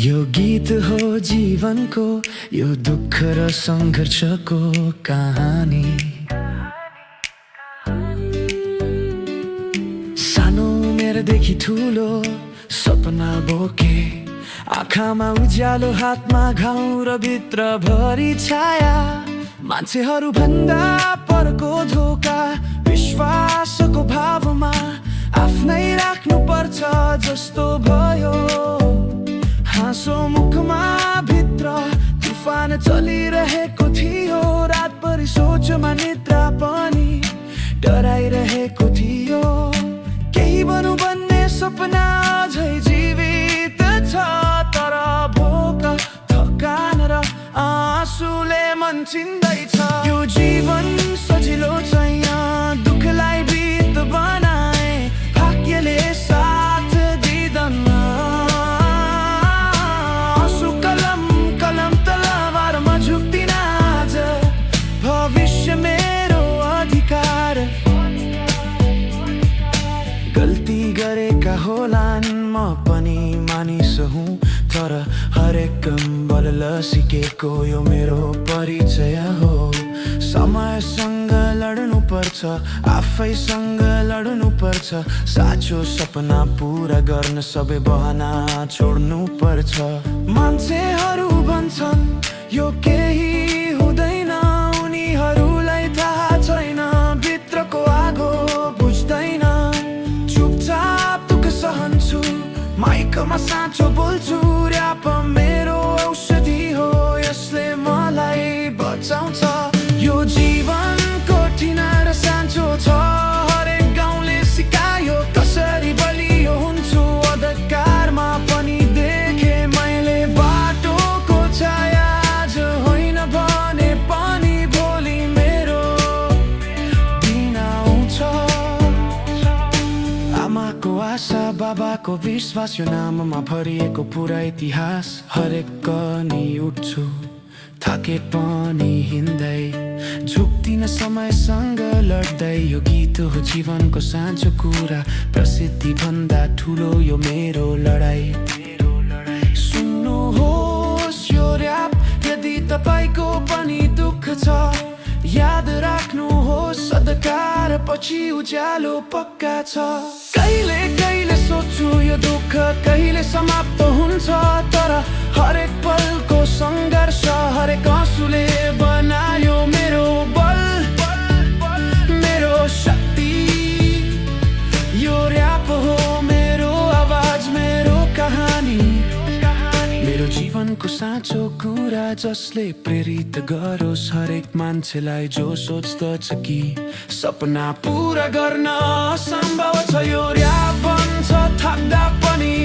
यो गीत हो जीवनको, यो दुःख र सङ्घर्षको कहानी। सानो उमेरदेखि ठुलो सपना बोके, आँखामा उज्यालो, हातमा घाउ र भित्रभरि छाया। मान्छेहरू भन्दा परको धोका, विश्वासको भावमा आफ्नै राख्नु पर्छ जस्तो भयो। हाँसो मुखमा भित्र तुफान चलिरहेको थियो, रातभरि सोचमा निद्रा पनि डराइरहेको थियो। केही बनु भन्ने सपना अझै जीवित छ, तर भोक, थकान र आँसुले मन छिन्दैछ। यो जीवन सजिलो छैन, दुःखलाई बित बनाए भाग्यले साथ दिँदैन। आँसु कलम तलवारमा झुक्दिन आज, भविष्य मेरो अधिकार। गल्ती गरेका होलान्, म पनि मानिस हुँ, तर हरेक बल सिकेको यो मेरो परिचय हो। समयसँग लड्नु पर्छ, आफैसँग लड्नु पर्छ, साँचो सपना पुरा गर्न सबै बहाना छोड्नु पर्छ। मान्छेहरू भन्छन् यो केही हुँदैन, उनीहरूलाई थाहा छैन भित्रको आगो बुझ्दैन। चुपचाप दुःख सहन्छु, माइकमा साँचो बोल्छु, र्याप मेरो औषधि हो, यसले मलाई बचाउँछ। यो जीवन कठिन र साँचो छ, हरेक गाउँले सिकायो कसरी बलियो हुन्छु। अधिकारमा पनि देखे मैले बाटोको छाया, आज होइन भने पनि भोलि मेरो दिन आउँछ। आमाको आशा, बाबाको विश्वास, यो नाममा भरिएको पुरा इतिहास। हरेक पनि उठ्छु, थाके पनि हिँड्दै, झुक्दिन समयसँग लड्दै। यो गीत हो जीवनको साँचो कुरा, प्रसिद्धि भन्दा ठुलो यो मेरो लडाई। सुन्नुहोस् यो र्याप, यदि तपाईको पनि दुःख छ, याद राख्नुहोस् अधिकार पछि उज्यालो पक्का छ। कहिले कहिले सोच्छु यो दुःख कहिले समाप्त हुन्छ, तर हरेक पलको सङ्घर्ष, हरेक आँसुले बनायो मेरो बल, मेरो शक्ति। यो र्याप हो मेरो आवाज, मेरो कहानी, मेरो जीवनको साँचो कुरा, जसले प्रेरित गरोस् हरेक मान्छेलाई जो सोच्दछ कि सपना पुरा गर्न असम्भव छ। यो र्याप भन्छ थाक्दा पनि